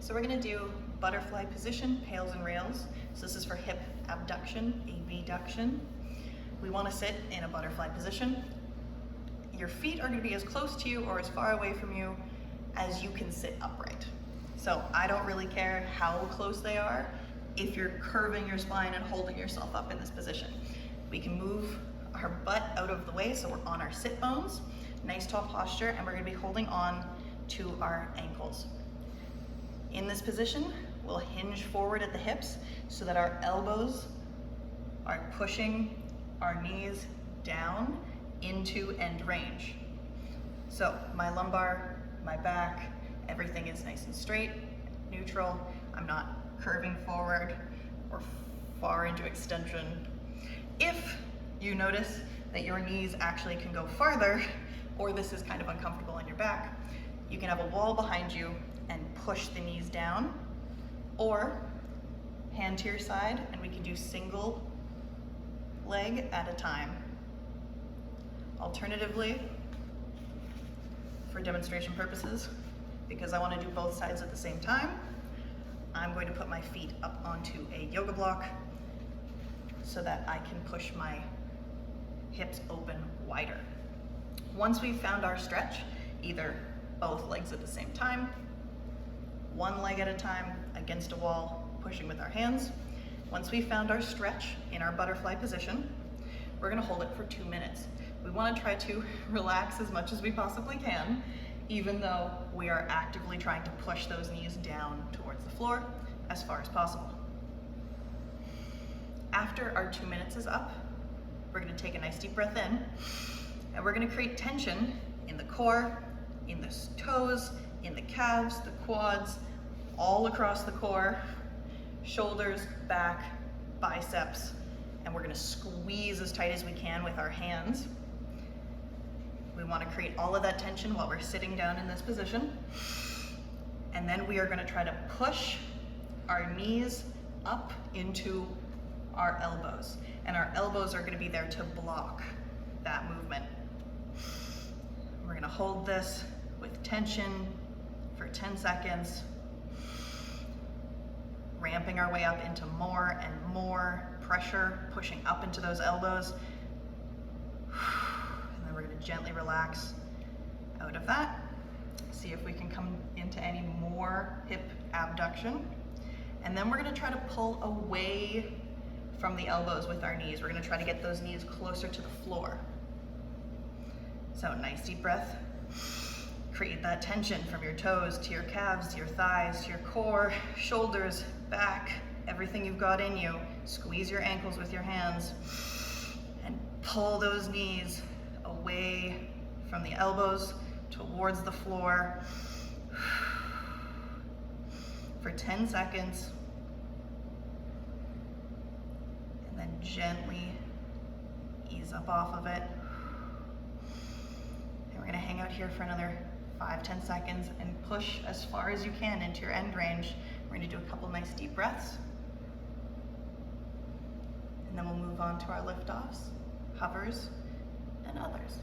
So we're gonna do butterfly position, pails and rails. So this is for hip abduction, abduction. We wanna sit in a butterfly position. Your feet are gonna be as close to you or as far away from you as you can sit upright. So I don't really care how close they are if you're curving your spine and holding yourself up in this position. We can move our butt out of the way so we're on our sit bones, nice tall posture, and we're gonna be holding on to our ankles. In this position, we'll hinge forward at the hips so that our elbows are pushing our knees down into end range. So my lumbar, my back, everything is nice and straight, neutral. I'm not curving forward or far into extension. If you notice that your knees actually can go farther, or this is kind of uncomfortable on your back, you can have a wall behind you and push the knees down, or hand to your side, and we can do single leg at a time. Alternatively, for demonstration purposes, because I want to do both sides at the same time, I'm going to put my feet up onto a yoga block so that I can push my hips open wider. Once we've found our stretch, either both legs at the same time, one leg at a time against a wall, pushing with our hands. Once we've found our stretch in our butterfly position, we're gonna hold it for 2 minutes. We wanna try to relax as much as we possibly can, even though we are actively trying to push those knees down towards the floor as far as possible. After our 2 minutes is up, we're gonna take a nice deep breath in, and we're gonna create tension in the core, in the toes, in the calves, the quads, all across the core, shoulders, back, biceps, and we're gonna squeeze as tight as we can with our hands. We wanna create all of that tension while we're sitting down in this position. And then we are gonna try to push our knees up into our elbows. And our elbows are gonna be there to block that movement. We're gonna hold this with tension for 10 seconds, ramping our way up into more and more pressure, pushing up into those elbows. And then we're gonna gently relax out of that. See if we can come into any more hip abduction. And then we're gonna try to pull away from the elbows with our knees. We're gonna try to get those knees closer to the floor. So nice deep breath. Create that tension from your toes to your calves, to your thighs, to your core, shoulders, back, everything you've got in you. Squeeze your ankles with your hands and pull those knees away from the elbows towards the floor for 10 seconds. And then gently ease up off of it. And we're gonna hang out here for another 5-10 seconds and push as far as you can into your end range. We're gonna do a couple nice deep breaths. And then we'll move on to our liftoffs, hovers, and others.